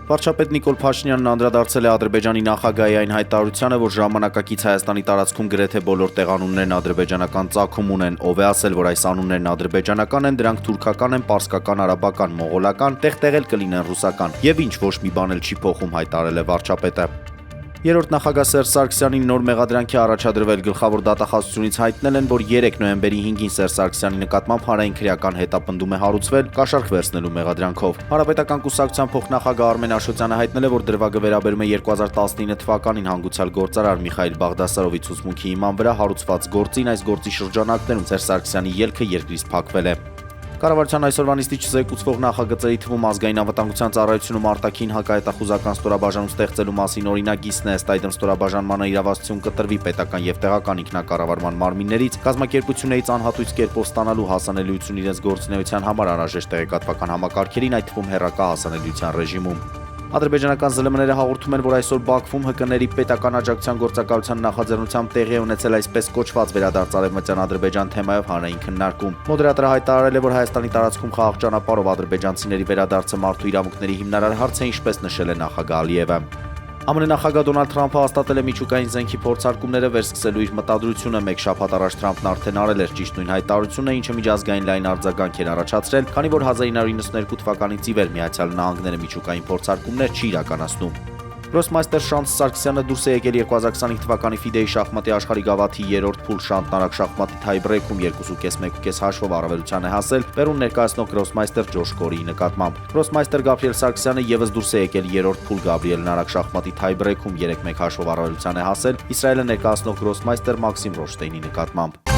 Վարչապետ Նիկոլ Փաշինյանն անդրադարձել է Ադրբեջանի նախագահի այն հայտարարությանը, որ ժամանակակից Հայաստանի տարածքում գրեթե բոլոր տեղանուններն ադրբեջանական ծագում ունեն, ով է ասել, որ այս անուններն ադրբեջանական են, դրանք թուրքական են, պարսկական, արաբական, մողոլական, տեղ-տեղ էլ կլինեն ռուսական, եւ ինչ ոչ մի բան էլ չի փոխում, հայտարարել է վարչապետը։ Երրորդ նախագահ Սերժ Սարգսյանին նոր մեղադրանքի առաջադրվել գլխավոր դատախազությունից հայտնել են, որ 3 նոյեմբերի 5-ին Սերժ Սարգսյանի նկատմամբ հանրային քրեական հետապնդում է հարուցվել կաշառք վերցնելու մեղադրանքով։ Հանրապետական կուսակցության փոխնախագահ Արմեն Աշոտյանը հայտնել է, որ դրվագը վերաբերում է 2019 թվականին հանգուցյալ գործարար Միխայիլ Բաղդասարովի ցուցմունքի հիման վրա հարուցված գործին, այս գործի շրջանակներում Սերժ Սարգսյանի ելքը երկրից փակվել է։ Կառավարության այսօրվա նիստի չզեկուցվող նախագծերի թվում ազգային անվտանգության ծառայությունում արտաքին հակահետախուզական ստորաբաժանում ստեղծելու մասին օրինագիծն է, ըստ այդմ ստորաբաժանմանը իրավասություն կտրվի պետական եւ տեղական ինքնակառավարման մարմիններից կազմակերպություններից անհատույց կերպով ստանալու հասանելիություն իրենց գործունեության համար անհրաժեշտ տեղեկատվական համակարգերին, այդ թվում հեռակա հասանելիության ռեժիմում։ Ադրբեջանական ԶԼՄ-ները հաղորդում են, որ այսօր Բաքվում ՀԿ-ների պետական աջակցության գործակալության նախաձեռնությամբ տեղի է ունեցել այսպես կոչված վերադարձ Արևմտյան Ադրբեջան թեմայով հանրային քննարկում։ Մոդերատորը հայտարարել է, որ Հայաստանի տարածքում խաղաղ ճանապարհով ադրբեջանցիների վերադարձը մարդու իրավունքների հիմնարար հարց է, ինչպես նշել է նախագահ Ալիևը։ ԱՄՆ նախագահ Դոնալդ Թրամփը հաստատել է միջուկային զենքի փորձարկումները վերսկսելու իր մտադրությունը, մեկ շաբաթ առաջ Թրամփն արդեն արել էր ճիշտ նույն հայտարարությունը, ինչը միջազգային լայն արձագանք էր առաջացրել, քանի որ 1992 թվականից ի վեր Միացյալ Նահանգները միջուկային փորձարկումներ չի իրականացնում։ Գրոսմայստեր Շանթ Սարգսյանը դուրս է եկել 2025 թվականի FIDE-ի շախմատի աշխարհի գավաթի 3-րդ փուլ Շանթ-Նարակ շախմատի թայբրեքում 2.5-1.5 հաշվով առավելության է հասել Պերուն ներկայացնող գրոսմայստեր Ջոշ Կորիի նկատմամբ։ Գրոսմայստեր Գաբրիել Սարգսյանը եւս դուրս է եկել 3-րդ փուլ Գաբրիել Նարակ շախմատի թայբրեքում 3-1 հաշվով առավելության է հասել Իսրայելը ներկայացնող գրոսմայստեր Մաքսիմ Ռոշտեյնի նկատմամբ։